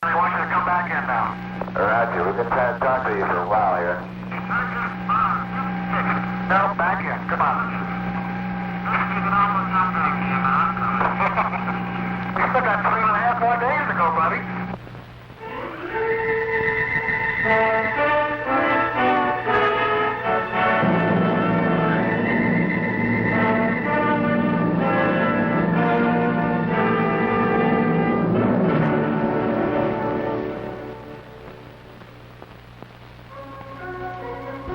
I want you to come back in now. Roger, we've been trying to talk to you for a while here. No, back in. Come on. We still got 3.5 more days to go, buddy.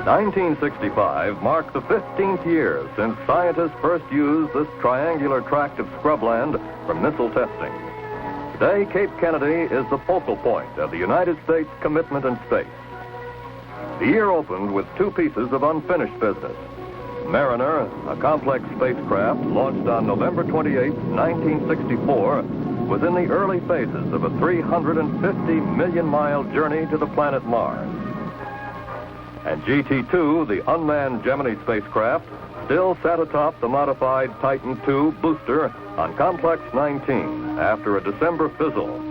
(1965) marked the 15th year since scientists first used this triangular tract of scrubland for missile testing. Today, Cape Kennedy is the focal point of the United States commitment in space. The year opened with two pieces of unfinished business. Mariner, a complex spacecraft launched on November 28, 1964, was in the early phases of a 350-million-mile journey to the planet Mars. And GT-2, the unmanned Gemini spacecraft, still sat atop the modified Titan II booster on Complex 19 after a December fizzle.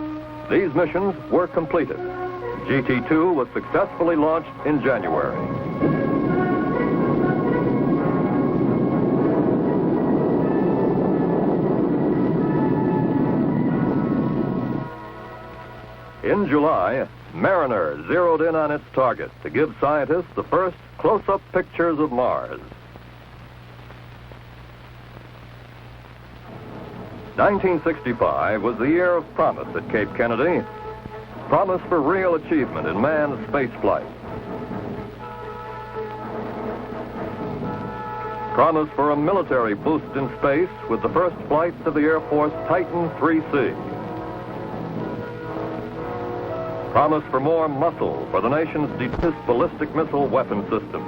These missions were completed. GT-2 was successfully launched in January. In July, Mariner zeroed in on its target to give scientists the first close-up pictures of Mars. 1965 was the year of promise at Cape Kennedy. Promise for real achievement in manned spaceflight. Promise for a military boost in space with the first flights of the Air Force Titan IIIC. Promise for more muscle for the nation's defense ballistic missile weapon system.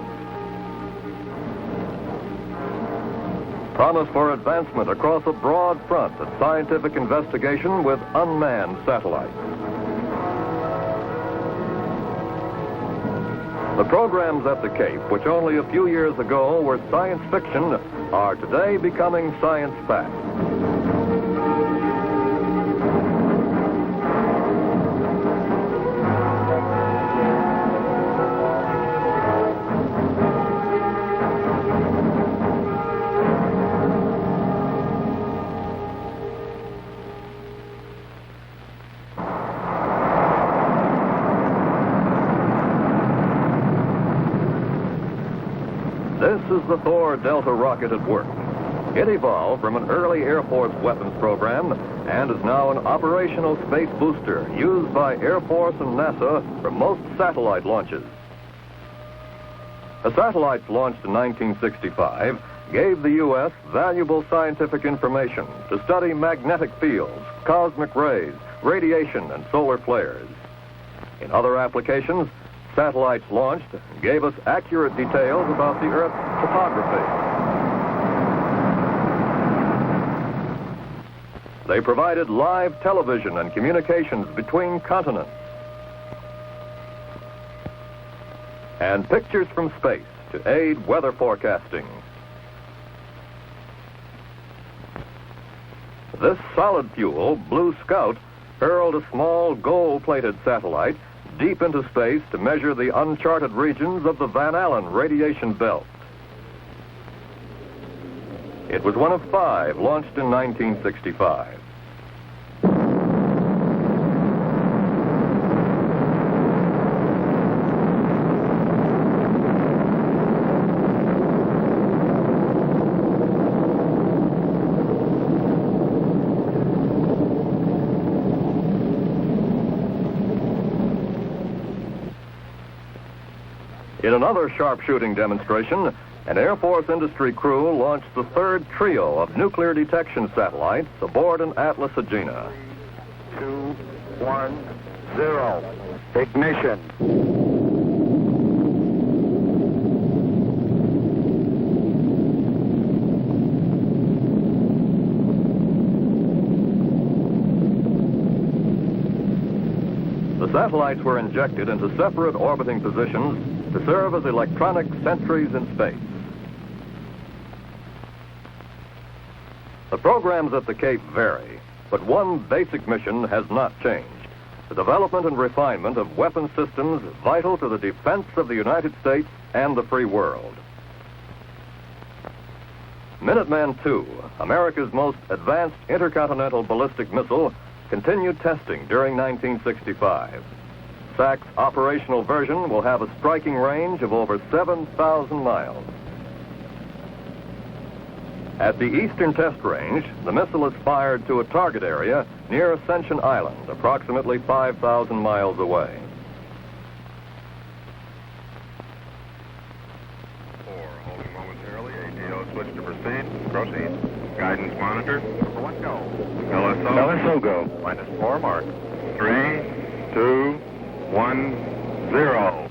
Promise for advancement across a broad front of scientific investigation with unmanned satellites. The programs at the Cape, which only a few years ago were science fiction, are today becoming science fact. This is the Thor Delta rocket at work. It evolved from an early Air Force weapons program and is now an operational space booster used by Air Force and NASA for most satellite launches. The satellites launched in 1965 gave the U.S. valuable scientific information to study magnetic fields, cosmic rays, radiation, and solar flares. In other applications, satellites launched gave us accurate details about the Earth's topography. They provided live television and communications between continents. And pictures from space to aid weather forecasting. This solid fuel, Blue Scout, hurled a small gold-plated satellite deep into space to measure the uncharted regions of the Van Allen radiation belt. It was one of 5 launched in 1965. In another sharpshooting demonstration, an Air Force industry crew launched the third trio of nuclear detection satellites aboard an Atlas Agena. 2, 1, 0. Ignition. The satellites were injected into separate orbiting positions to serve as electronic sentries in space. The programs at the Cape vary, but one basic mission has not changed: the development and refinement of weapon systems vital to the defense of the United States and the free world. Minuteman II, America's most advanced intercontinental ballistic missile, continued testing during 1965. SAC's operational version will have a striking range of over 7,000 miles. At the Eastern Test Range, the missile is fired to a target area near Ascension Island, approximately 5,000 miles away. Holding momentarily. ATO switch to proceed. Proceed. Guidance monitor. Number 1, go. LSO. LSO go. -4 mark. 3, 2, 1, 0.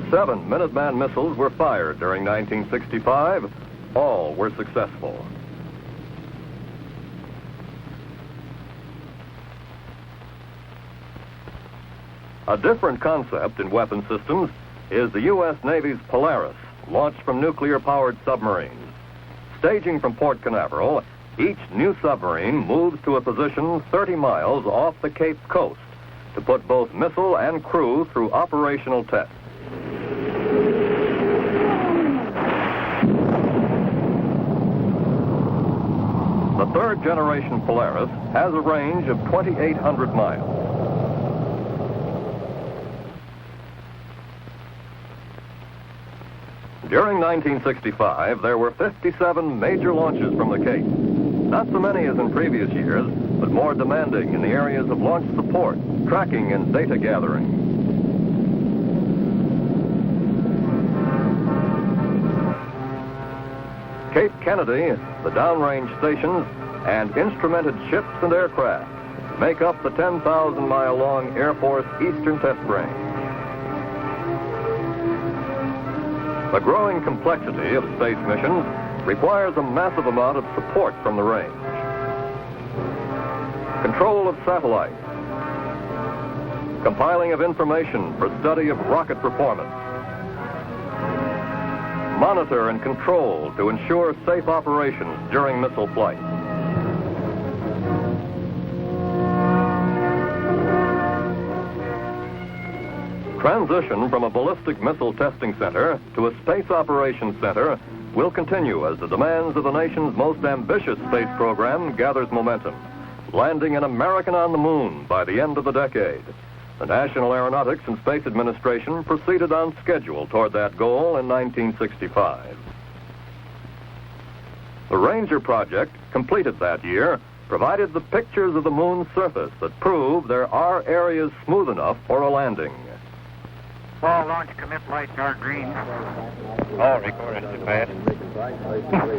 Seven Minuteman missiles were fired during 1965. All were successful. A different concept in weapon systems is the U.S. Navy's Polaris, launched from nuclear-powered submarines. Staging from Port Canaveral, each new submarine moves to a position 30 miles off the Cape Coast to put both missile and crew through operational tests. The third-generation Polaris has a range of 2,800 miles. During 1965, there were 57 major launches from the Cape. Not so many as in previous years, but more demanding in the areas of launch support, tracking, and data gathering. Cape Kennedy, the downrange stations, and instrumented ships and aircraft make up the 10,000-mile-long Air Force Eastern Test Range. The growing complexity of space missions requires a massive amount of support from the range. Control of satellites, compiling of information for study of rocket performance, monitor and control to ensure safe operations during missile flight. Transition from a ballistic missile testing center to a space operations center will continue as the demands of the nation's most ambitious space program gathers momentum, landing an American on the moon by the end of the decade. The National Aeronautics and Space Administration proceeded on schedule toward that goal in 1965. The Ranger project, completed that year, provided the pictures of the moon's surface that prove there are areas smooth enough for a landing. All launch commit lights are green. All recorded to pass.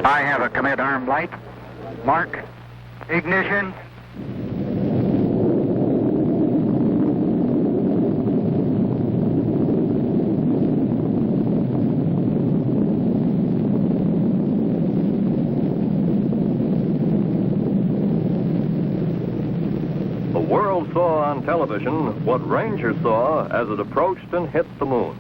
I have a commit arm light. Mark. Ignition. The world saw on television what Ranger saw as it approached and hit the moon.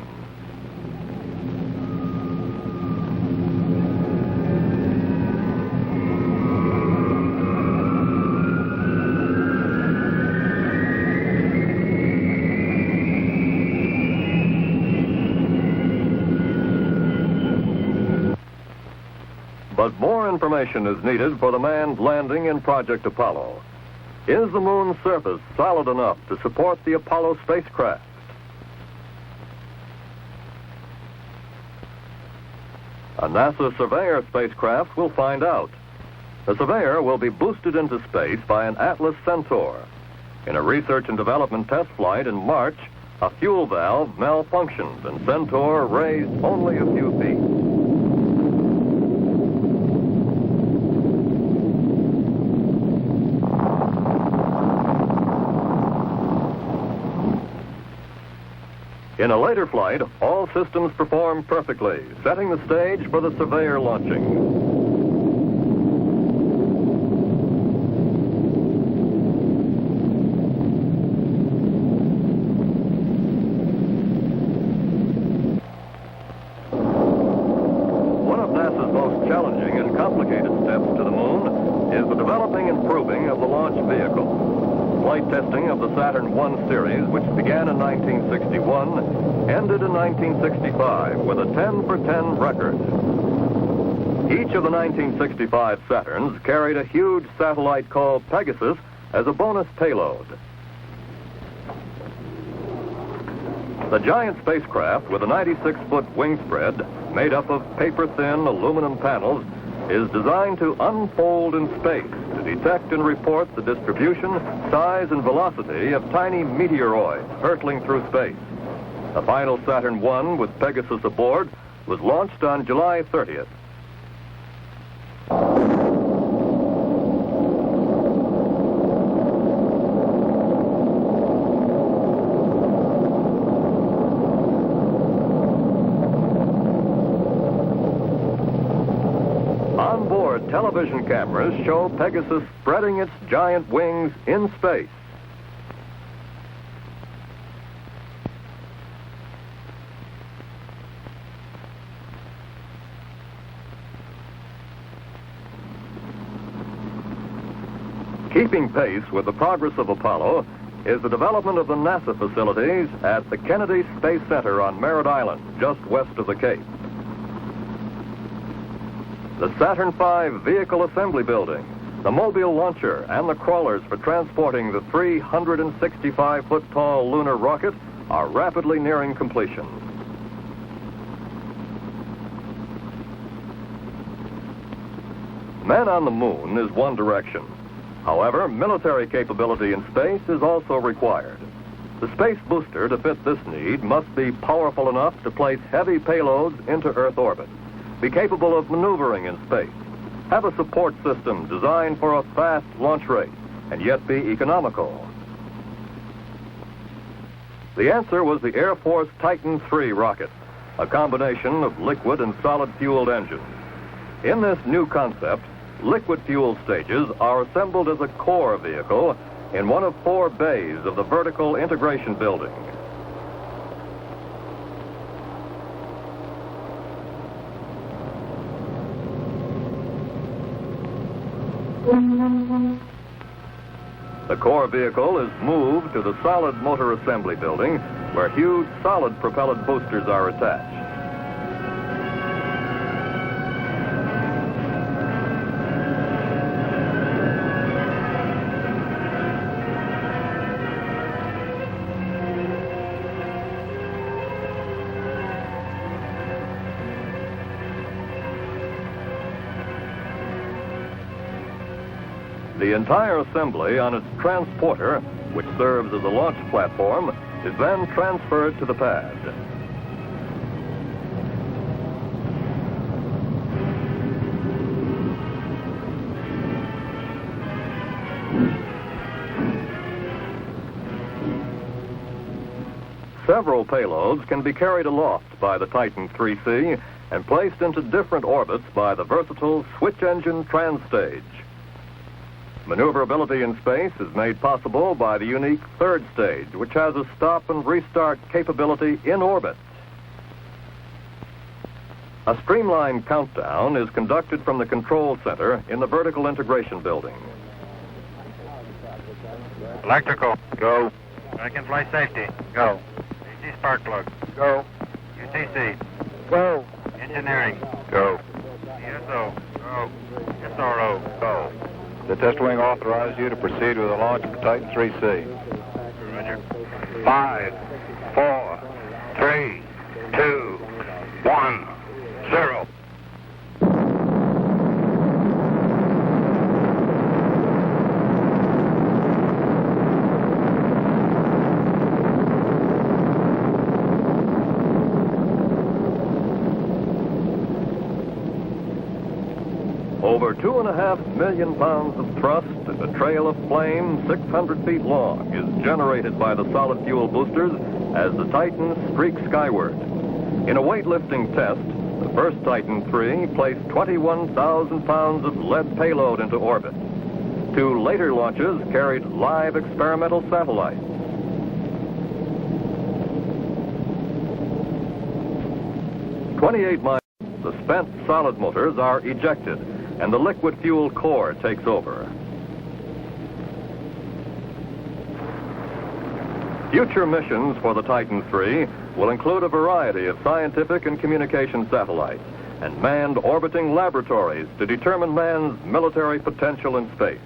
But more information is needed for the manned landing in Project Apollo. Is the moon's surface solid enough to support the Apollo spacecraft? A NASA Surveyor spacecraft will find out. The Surveyor will be boosted into space by an Atlas Centaur. In a research and development test flight in March, a fuel valve malfunctioned and Centaur raised only a few feet. In a later flight, all systems perform perfectly, setting the stage for the Surveyor launching. flight testing of the Saturn I series, which began in 1961, ended in 1965 with a 10 for 10 record. Each of the 1965 Saturns carried a huge satellite called Pegasus as a bonus payload. The giant spacecraft, with a 96-foot wingspread made up of paper-thin aluminum panels, is designed to unfold in space to detect and report the distribution, size, and velocity of tiny meteoroids hurtling through space. The final Saturn I with Pegasus aboard was launched on July 30th. Onboard television cameras show Pegasus spreading its giant wings in space. Keeping pace with the progress of Apollo is the development of the NASA facilities at the Kennedy Space Center on Merritt Island, just west of the Cape. The Saturn V Vehicle Assembly Building, the mobile launcher, and the crawlers for transporting the 365-foot-tall lunar rocket are rapidly nearing completion. Man on the Moon is one direction. However, military capability in space is also required. The space booster to fit this need must be powerful enough to place heavy payloads into Earth orbit, be capable of maneuvering in space, have a support system designed for a fast launch rate, and yet be economical. The answer was the Air Force Titan III rocket, a combination of liquid and solid-fueled engines. In this new concept, liquid fuel stages are assembled as a core vehicle in one of 4 bays of the vertical integration building. The core vehicle is moved to the solid motor assembly building, where huge solid propellant boosters are attached. The entire assembly on its transporter, which serves as a launch platform, is then transferred to the pad. Several payloads can be carried aloft by the Titan IIIC and placed into different orbits by the versatile switch-engine Transtage. Maneuverability in space is made possible by the unique third stage, which has a stop and restart capability in orbit. A streamlined countdown is conducted from the control center in the vertical integration building. Electrical. Go. Dragonfly safety. Go. AC spark plug. Go. UTC. Go. Engineering. Go. ESO. Go. SRO. Go. The test wing authorized you to proceed with the launch of the Titan IIIC. Roger. 5, 4, 3, 2, 1, 0. Over 2.5 million pounds of thrust and a trail of flame 600 feet long is generated by the solid fuel boosters as the Titan streaks skyward. In a weightlifting test, the first Titan III placed 21,000 pounds of lead payload into orbit. 2 later launches carried live experimental satellites. At 28 miles, the spent solid motors are ejected, and the liquid fuel core takes over. Future missions for the Titan III will include a variety of scientific and communication satellites and manned orbiting laboratories to determine man's military potential in space.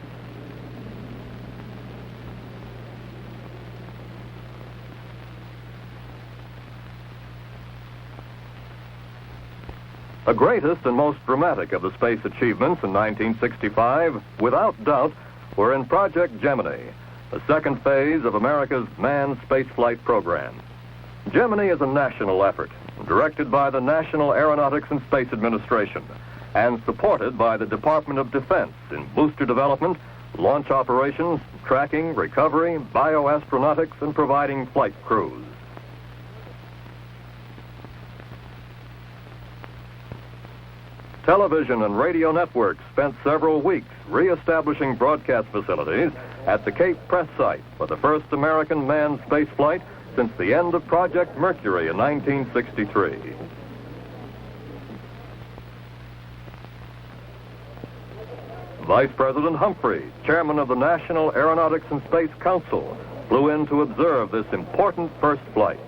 The greatest and most dramatic of the space achievements in 1965, without doubt, were in Project Gemini, the second phase of America's manned spaceflight program. Gemini is a national effort, directed by the National Aeronautics and Space Administration, and supported by the Department of Defense in booster development, launch operations, tracking, recovery, bioastronautics, and providing flight crews. Television and radio networks spent several weeks re-establishing broadcast facilities at the Cape Press site for the first American manned spaceflight since the end of Project Mercury in 1963. Vice President Humphrey, chairman of the National Aeronautics and Space Council, flew in to observe this important first flight.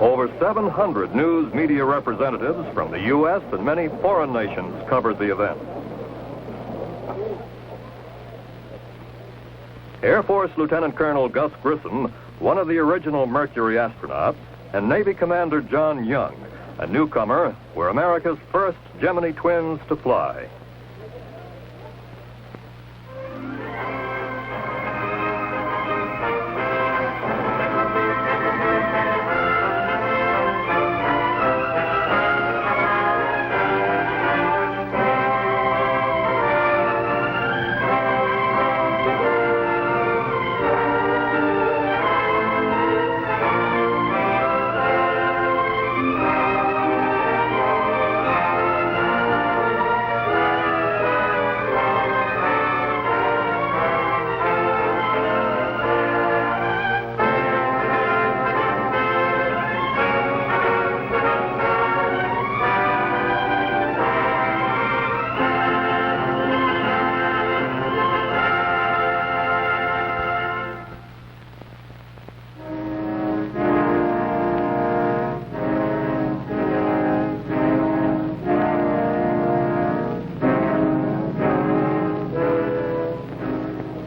Over 700 news media representatives from the U.S. and many foreign nations covered the event. Air Force Lieutenant Colonel Gus Grissom, one of the original Mercury astronauts, and Navy Commander John Young, a newcomer, were America's first Gemini twins to fly.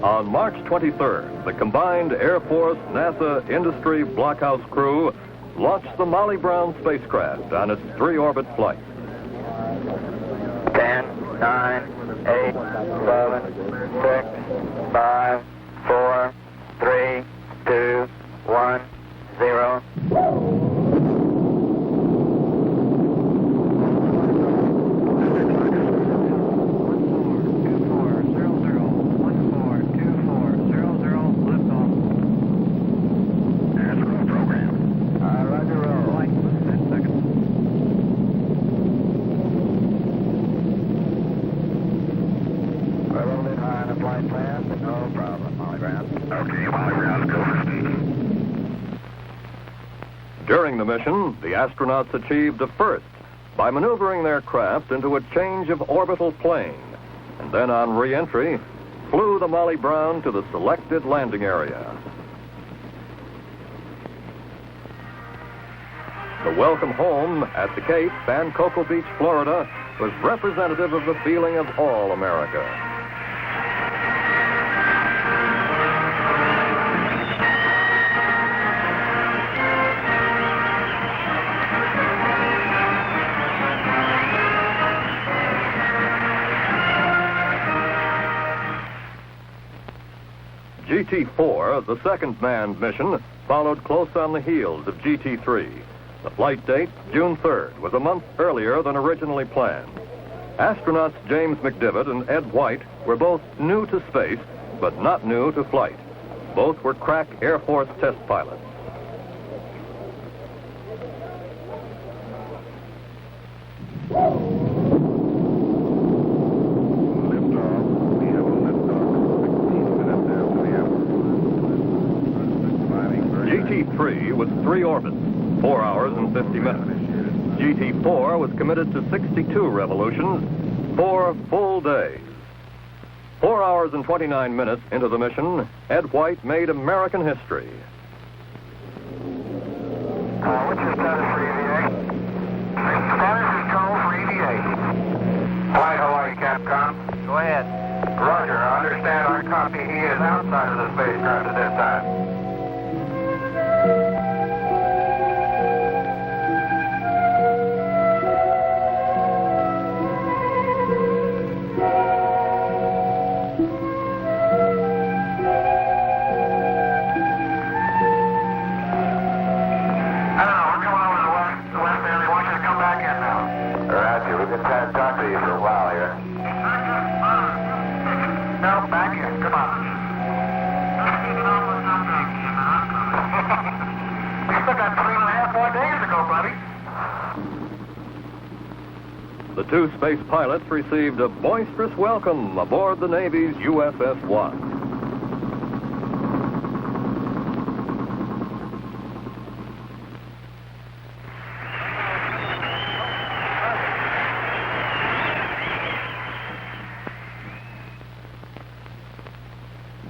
On March 23rd, the combined Air Force, NASA, industry blockhouse crew launched the Molly Brown spacecraft on its three-orbit flight. 10, 9, 8, 7, 6, 5, 4, 3, 2, 1, 0. During the mission, the astronauts achieved a first by maneuvering their craft into a change of orbital plane, and then on re-entry, flew the Molly Brown to the selected landing area. The welcome home at the Cape and Cocoa Beach, Florida, was representative of the feeling of all America. GT-4, the second manned mission, followed close on the heels of GT-3. The flight date, June 3rd, was a month earlier than originally planned. Astronauts James McDivitt and Ed White were both new to space, but not new to flight. Both were crack Air Force test pilots. GT-3 was 3 orbits, 4 hours and 50 minutes. GT-4 was committed to 62 revolutions, 4 full days. 4 hours and 29 minutes into the mission, Ed White made American history. What's your status for EVA? Status is go for EVA. Flight Hawaii, Capcom. Go ahead. Roger, I understand our copy. He is outside of the spacecraft at this time. The two space pilots received a boisterous welcome aboard the Navy's USS Wasp.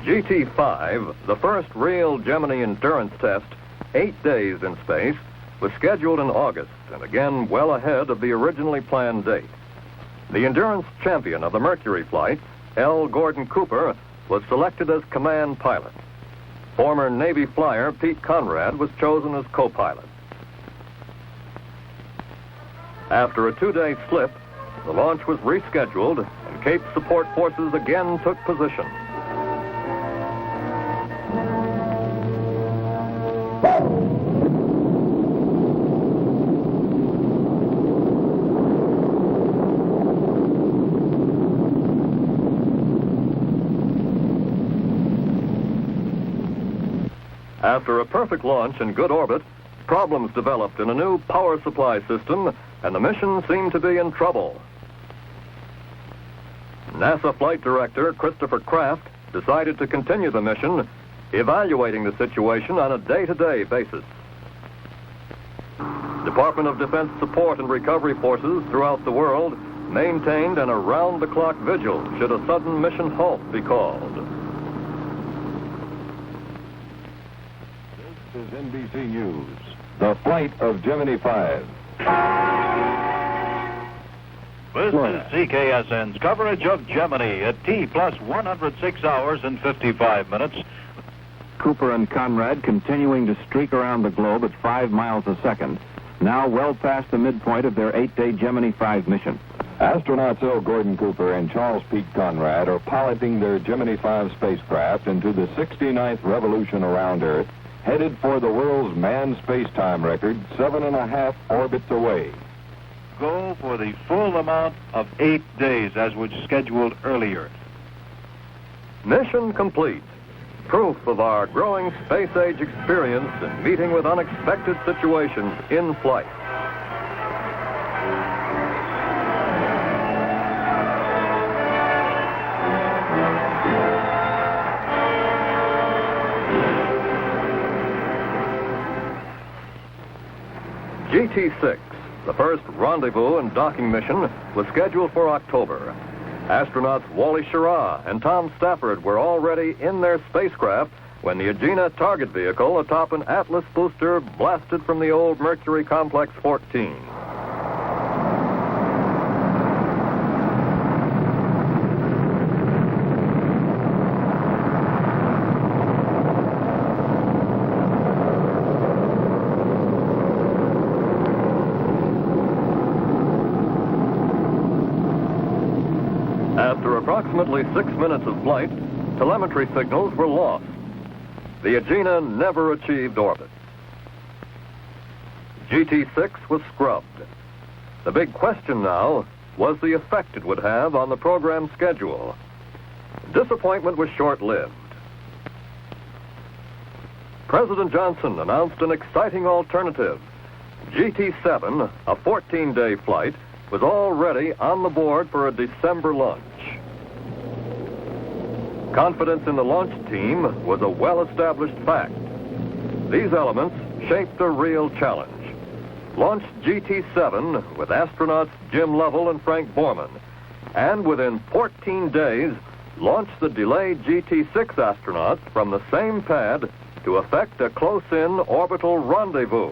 GT-5, the first real Gemini endurance test, 8 days in space, was scheduled in August, and again well ahead of the originally planned date. The endurance champion of the Mercury flight, L. Gordon Cooper, was selected as command pilot. Former Navy flyer Pete Conrad was chosen as co-pilot. After a 2-day slip, the launch was rescheduled, and Cape support forces again took position. After a perfect launch in good orbit, problems developed in a new power supply system, and the mission seemed to be in trouble. NASA Flight Director Christopher Kraft decided to continue the mission, evaluating the situation on a day-to-day basis. Department of Defense support and recovery forces throughout the world maintained an around-the-clock vigil should a sudden mission halt be called. This is NBC News. The flight of Gemini 5. This is CKSN's coverage of Gemini at T plus 106 hours and 55 minutes. Cooper and Conrad continuing to streak around the globe at 5 miles a second, now well past the midpoint of their 8-day Gemini 5 mission. Astronauts L. Gordon Cooper and Charles Pete Conrad are piloting their Gemini 5 spacecraft into the 69th revolution around Earth, headed for the world's manned space-time record, 7.5 orbits away. Go for the full amount of 8 days as was scheduled earlier. Mission complete. Proof of our growing space-age experience in meeting with unexpected situations in flight. GT-6, the first rendezvous and docking mission, was scheduled for October. Astronauts Wally Schirra and Tom Stafford were already in their spacecraft when the Agena target vehicle atop an Atlas booster blasted from the old Mercury Complex 14. After approximately 6 minutes of flight, telemetry signals were lost. The Agena never achieved orbit. GT-6 was scrubbed. The big question now was the effect it would have on the program schedule. Disappointment was short-lived. President Johnson announced an exciting alternative. GT-7, a 14-day flight, was already on the board for a December launch. Confidence in the launch team was a well-established fact. These elements shaped a real challenge. Launch GT-7 with astronauts Jim Lovell and Frank Borman, and within 14 days, launched the delayed GT-6 astronauts from the same pad to effect a close-in orbital rendezvous.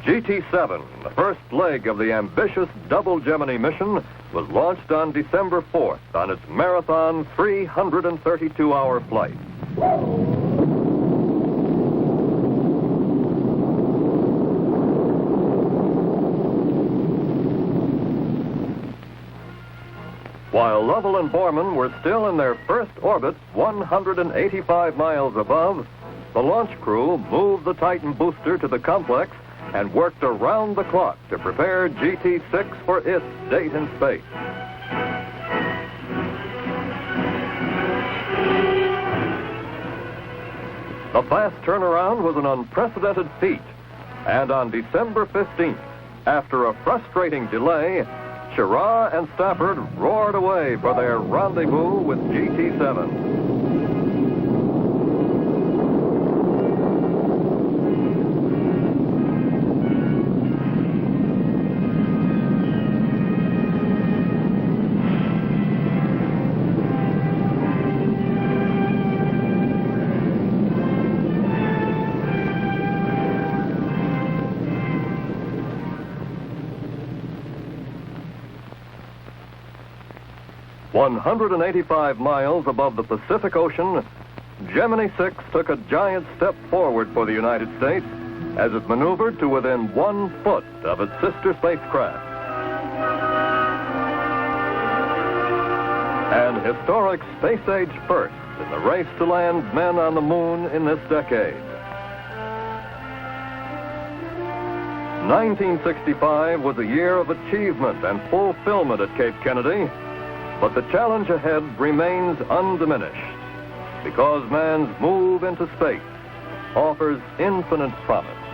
GT-7, the first leg of the ambitious double Gemini mission, was launched on December 4th on its marathon 332-hour flight. While Lovell and Borman were still in their first orbit 185 miles above, the launch crew moved the Titan booster to the complex and worked around the clock to prepare GT-6 for its date in space. The fast turnaround was an unprecedented feat, and on December 15th, after a frustrating delay, Schirra and Stafford roared away for their rendezvous with GT-7. "185 miles above the Pacific Ocean, Gemini 6 took a giant step forward for the United States as it maneuvered to within 1 foot of its sister spacecraft. An historic space-age first in the race to land men on the moon in this decade. 1965 was a year of achievement and fulfillment at Cape Kennedy, but the challenge ahead remains undiminished because man's move into space offers infinite promise.